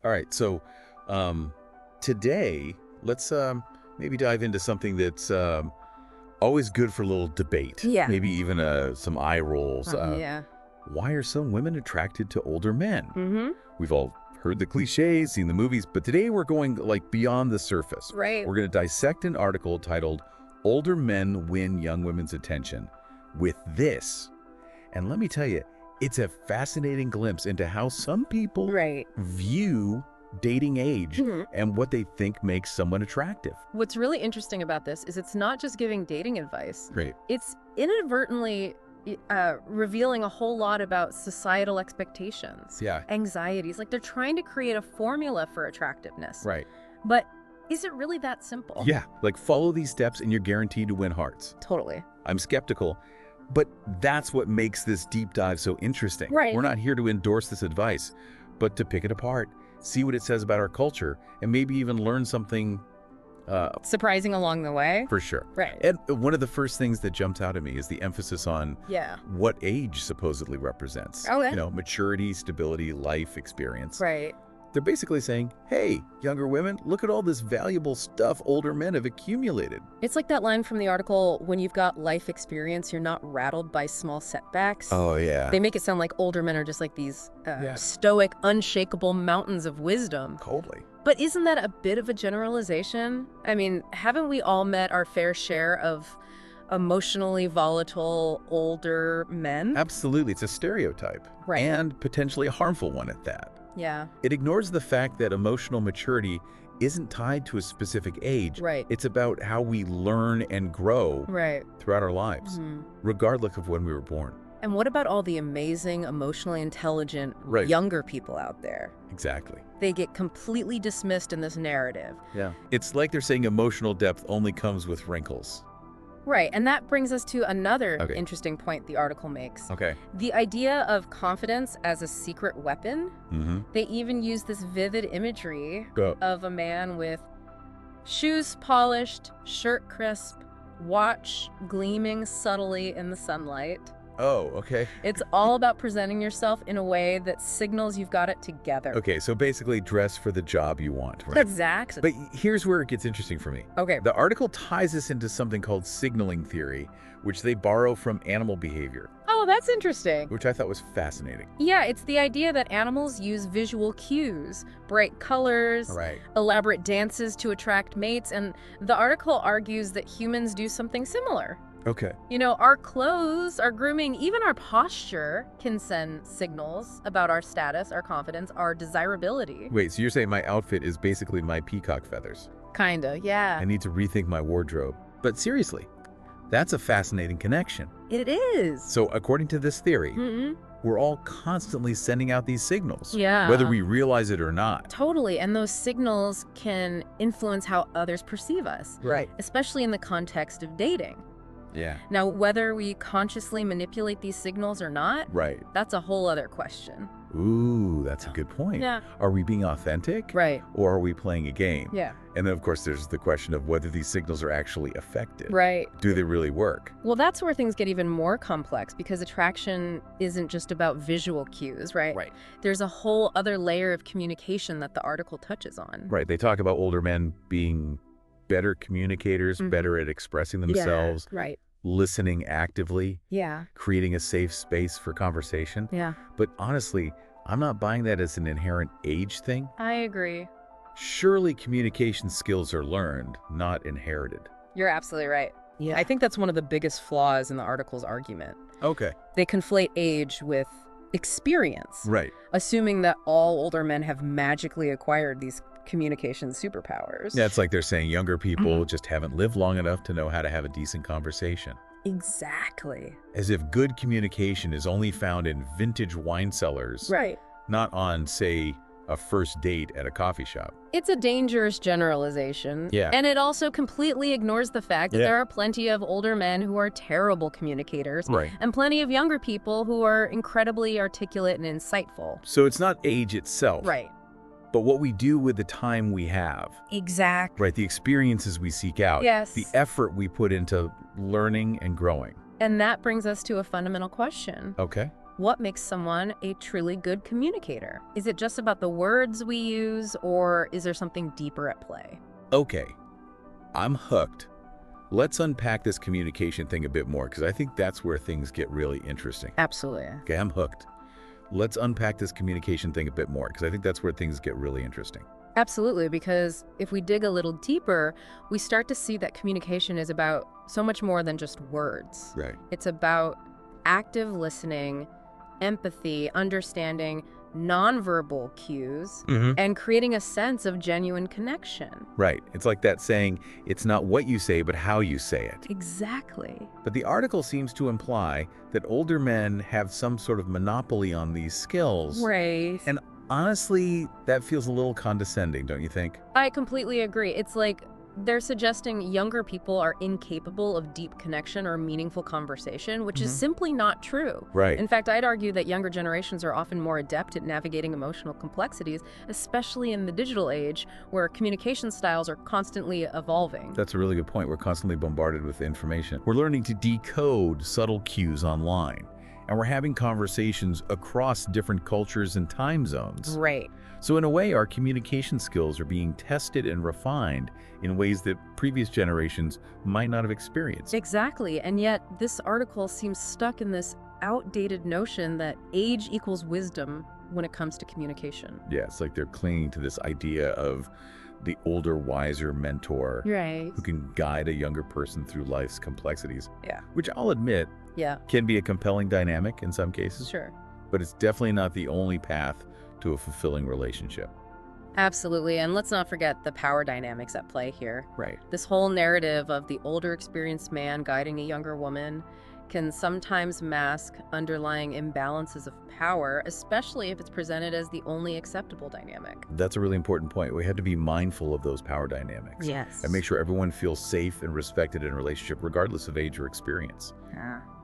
All right, so today let's maybe dive into something that's always good for a little debate, Yeah. maybe even some eye rolls. Yeah. Why are some women attracted to older men? Mm-hmm. We've all heard the cliches, seen the movies, but today we're going like beyond the surface. Right. We're going to dissect an article titled "Older Men Win Young Women's Attention" with this. And let me tell you, it's a fascinating glimpse into how some people Right. view dating age Mhm. and what they think makes someone attractive. What's really interesting about this is it's not just giving dating advice. Great. It's inadvertently revealing a whole lot about societal expectations, Yeah. anxieties. Like they're trying to create a formula for attractiveness. Right. But is it really that simple? Yeah. Like follow these steps and you're guaranteed to win hearts. Totally. I'm skeptical, but that's what makes this deep dive so interesting. Right. We're not here to endorse this advice, but to pick it apart, see what it says about our culture, and maybe even learn something Surprising along the way. for sure. Right. And one of the first things that jumped out at me is the emphasis on Yeah. what age supposedly represents. Okay. You know, maturity, stability, life experience. Right. They're basically saying, hey, younger women, look at all this valuable stuff older men have accumulated. It's like that line from the article, when you've got life experience, you're not rattled by small setbacks. Oh, yeah. They make it sound like older men are just like these Yeah. stoic, unshakable mountains of wisdom. Totally. But isn't that a bit of a generalization? I mean, haven't we all met our fair share of emotionally volatile older men? Absolutely. It's a stereotype. Right. And potentially a harmful one at that. Yeah. It ignores the fact that emotional maturity isn't tied to a specific age. Right. It's about how we learn and grow Right. throughout our lives, Mhm. regardless of when we were born. And what about all the amazing, emotionally intelligent, Right. younger people out there? Exactly. They get completely dismissed in this narrative. Yeah. It's like they're saying emotional depth only comes with wrinkles. Right, and that brings us to another Okay. interesting point the article makes. Okay. The idea of confidence as a secret weapon. Mm-hmm. They even use this vivid imagery Go. of a man with shoes polished, shirt crisp, watch gleaming subtly in the sunlight. Oh, okay. It's all about presenting yourself in a way that signals you've got it together. Okay, so basically dress for the job you want, right? Exactly. But here's where it gets interesting for me. Okay. The article ties this into something called signaling theory, which they borrow from animal behavior, Oh, that's interesting. which I thought was fascinating. Yeah, it's the idea that animals use visual cues, bright colors, Right. elaborate dances to attract mates, and the article argues that humans do something similar. Okay. You know, our clothes, our grooming, even our posture can send signals about our status, our confidence, our desirability. Wait, so you're saying my outfit is basically my peacock feathers? Kinda, yeah. I need to rethink my wardrobe. But seriously, that's a fascinating connection. It is. So according to this theory, Mm-mm. we're all constantly sending out these signals, Yeah. whether we realize it or not. Totally, and those signals can influence how others perceive us, Right. especially in the context of dating. Yeah. Now, whether we consciously manipulate these signals or not, Right. that's a whole other question. Ooh, that's a good point. Yeah. Are we being authentic? Right. Or are we playing a game? Yeah. And then, of course, there's the question of whether these signals are actually effective. Right. Do they really work? Well, that's where things get even more complex because attraction isn't just about visual cues, right? Right. There's a whole other layer of communication that the article touches on. Right. They talk about older men being better communicators, Mhm. better at expressing themselves, Yeah. Right. listening actively, Yeah. creating a safe space for conversation. Yeah. But honestly, I'm not buying that as an inherent age thing. I agree. Surely communication skills are learned, not inherited. You're absolutely right. Yeah. I think that's one of the biggest flaws in the article's argument. Okay. They conflate age with experience, Right. assuming that all older men have magically acquired these communication superpowers. Yeah, it's like they're saying younger people just haven't lived long enough to know how to have a decent conversation. Exactly. As if good communication is only found in vintage wine cellars, Right. not on, say, a first date at a coffee shop. It's a dangerous generalization. Yeah. And it also completely ignores the fact that Yeah. there are plenty of older men who are terrible communicators Right. and plenty of younger people who are incredibly articulate and insightful. So it's not age itself, Right. but what we do with the time we have, Exactly. right? The experiences we seek out, Yes. the effort we put into learning and growing. And that brings us to a fundamental question. Okay. What makes someone a truly good communicator? Is it just about the words we use, or is there something deeper at play? Okay, I'm hooked. Let's unpack this communication thing a bit more, because I think that's where things get really interesting. Absolutely. Okay, I'm hooked. Let's unpack this communication thing a bit more, because I think that's where things get really interesting. Absolutely, because if we dig a little deeper, we start to see that communication is about so much more than just words. Right. It's about active listening, empathy, understanding nonverbal cues, and creating a sense of genuine connection. Right. It's like that saying, it's not what you say, but how you say it. Exactly. But the article seems to imply that older men have some sort of monopoly on these skills. Right. And honestly, that feels a little condescending, don't you think? I completely agree. It's like they're suggesting younger people are incapable of deep connection or meaningful conversation, which is simply not true. Right. In fact, I'd argue that younger generations are often more adept at navigating emotional complexities, especially in the digital age, where communication styles are constantly evolving. That's a really good point. We're constantly bombarded with information. We're learning to decode subtle cues online, and we're having conversations across different cultures and time zones. Right. So in a way, our communication skills are being tested and refined in ways that previous generations might not have experienced. Exactly. And yet, this article seems stuck in this outdated notion that age equals wisdom when it comes to communication. Yeah, it's like they're clinging to this idea of the older, wiser mentor Right. who can guide a younger person through life's complexities. Yeah. Which I'll admit Yeah. can be a compelling dynamic in some cases, Sure. but it's definitely not the only path to a fulfilling relationship. Absolutely. And let's not forget the power dynamics at play here. Right. This whole narrative of the older experienced man guiding a younger woman can sometimes mask underlying imbalances of power, especially if it's presented as the only acceptable dynamic. That's a really important point. We have to be mindful of those power dynamics. Yes. And make sure everyone feels safe and respected in a relationship, regardless of age or experience.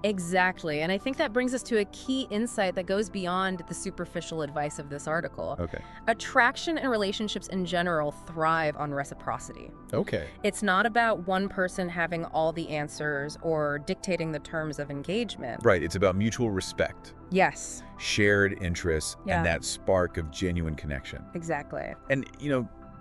Exactly. And I think that brings us to a key insight that goes beyond the superficial advice of this article. Okay. Attraction and relationships in general thrive on reciprocity. Okay. It's not about one person having all the answers or dictating the terms of engagement. Right. It's about mutual respect, Yes, shared interests, Yeah. and that spark of genuine connection. exactly. And,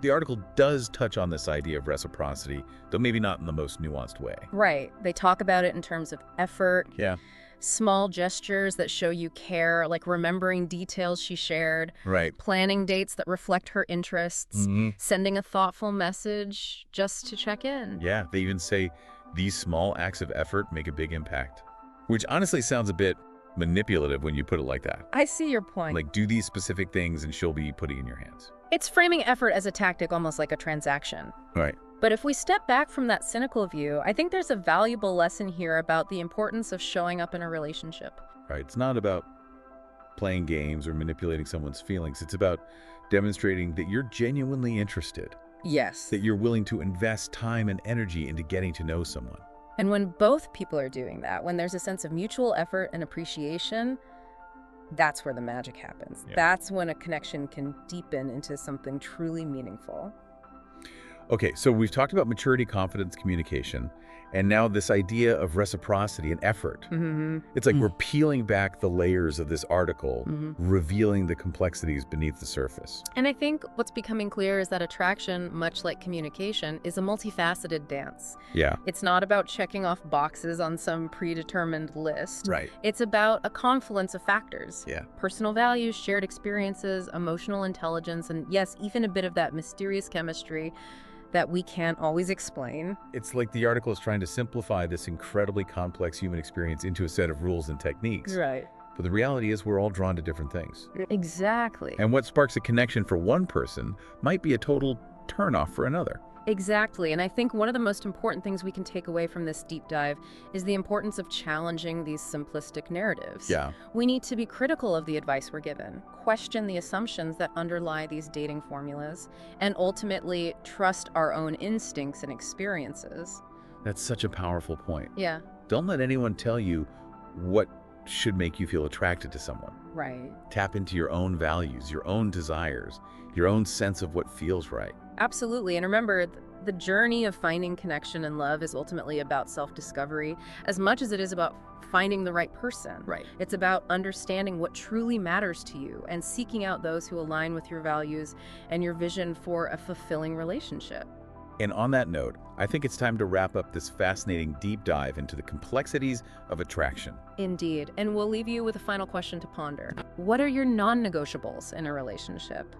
the article does touch on this idea of reciprocity, though maybe not in the most nuanced way. Right. They talk about it in terms of effort, Yeah. small gestures that show you care, like remembering details she shared, Right. planning dates that reflect her interests, sending a thoughtful message just to check in. Yeah. They even say these small acts of effort make a big impact, which honestly sounds a bit manipulative when you put it like that. I see your point. Like, do these specific things and she'll be putting in your hands. It's framing effort as a tactic, almost like a transaction. Right. But if we step back from that cynical view, I think there's a valuable lesson here about the importance of showing up in a relationship. Right. It's not about playing games or manipulating someone's feelings. It's about demonstrating that you're genuinely interested, Yes. that you're willing to invest time and energy into getting to know someone. And when both people are doing that, when there's a sense of mutual effort and appreciation, that's where the magic happens. Yeah. That's when a connection can deepen into something truly meaningful. Okay, so we've talked about maturity, confidence, communication, and now this idea of reciprocity and effort. It's like we're peeling back the layers of this article, revealing the complexities beneath the surface. And I think what's becoming clear is that attraction, much like communication, is a multifaceted dance. Yeah. It's not about checking off boxes on some predetermined list. Right. It's about a confluence of factors. Yeah. Personal values, shared experiences, emotional intelligence, and yes, even a bit of that mysterious chemistry that we can't always explain. It's like the article is trying to simplify this incredibly complex human experience into a set of rules and techniques. Right. But the reality is we're all drawn to different things. Exactly. And what sparks a connection for one person might be a total turnoff for another. Exactly. And I think one of the most important things we can take away from this deep dive is the importance of challenging these simplistic narratives. Yeah. We need to be critical of the advice we're given, question the assumptions that underlie these dating formulas, and ultimately trust our own instincts and experiences. That's such a powerful point. Yeah, Don't let anyone tell you what should make you feel attracted to someone. right. Tap into your own values, your own desires, your own sense of what feels right. Absolutely. And remember, The journey of finding connection and love is ultimately about self-discovery as much as it is about finding the right person. Right. It's about understanding what truly matters to you and seeking out those who align with your values and your vision for a fulfilling relationship. And on that note, I think it's time to wrap up this fascinating deep dive into the complexities of attraction. Indeed. And we'll leave you with a final question to ponder. What are your non-negotiables in a relationship?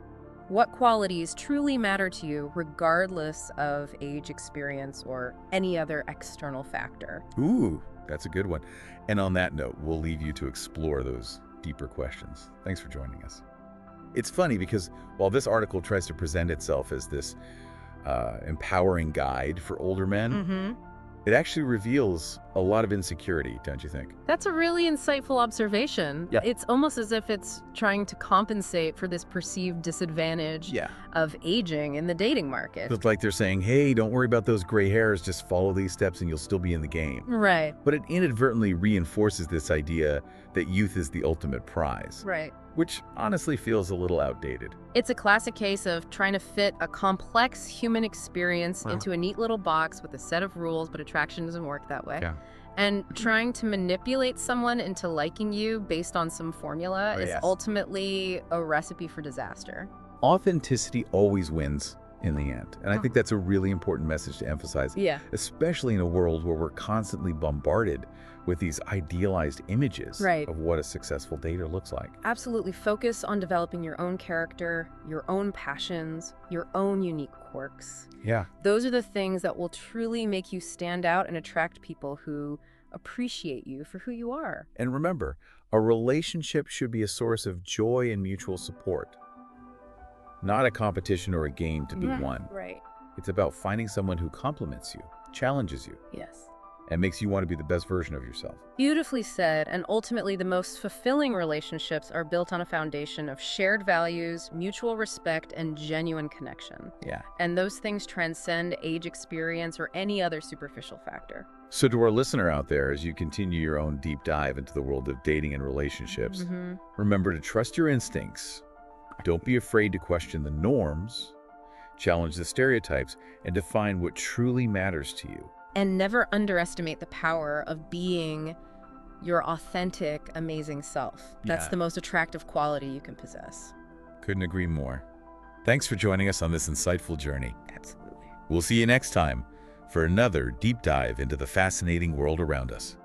What qualities truly matter to you regardless of age, experience, or any other external factor? Ooh, that's a good one. And on that note, we'll leave you to explore those deeper questions. Thanks for joining us. It's funny because while this article tries to present itself as this empowering guide for older men, it actually reveals a lot of insecurity, don't you think? That's a really insightful observation. Yeah. It's almost as if it's trying to compensate for this perceived disadvantage of aging in the dating market. It's like they're saying, hey, don't worry about those gray hairs, just follow these steps and you'll still be in the game. Right. But it inadvertently reinforces this idea that youth is the ultimate prize, Right. which honestly feels a little outdated. It's a classic case of trying to fit a complex human experience into a neat little box with a set of rules, but attraction doesn't work that way. Yeah. And trying to manipulate someone into liking you based on some formula is ultimately a recipe for disaster. Authenticity always wins in the end. And I think that's a really important message to emphasize, especially in a world where we're constantly bombarded with these idealized images of what a successful dater looks like. Absolutely. Focus on developing your own character, your own passions, your own unique quirks. Yeah. Those are the things that will truly make you stand out and attract people who appreciate you for who you are. And remember, a relationship should be a source of joy and mutual support, not a competition or a game to be won. Right. It's about finding someone who compliments you, challenges you, Yes. and makes you want to be the best version of yourself. Beautifully said, and ultimately the most fulfilling relationships are built on a foundation of shared values, mutual respect, and genuine connection. Yeah. And those things transcend age, experience, or any other superficial factor. So to our listener out there, as you continue your own deep dive into the world of dating and relationships, remember to trust your instincts. Don't be afraid to question the norms, challenge the stereotypes, and define what truly matters to you. And never underestimate the power of being your authentic, amazing self. That's the most attractive quality you can possess. Couldn't agree more. Thanks for joining us on this insightful journey. Absolutely. We'll see you next time for another deep dive into the fascinating world around us.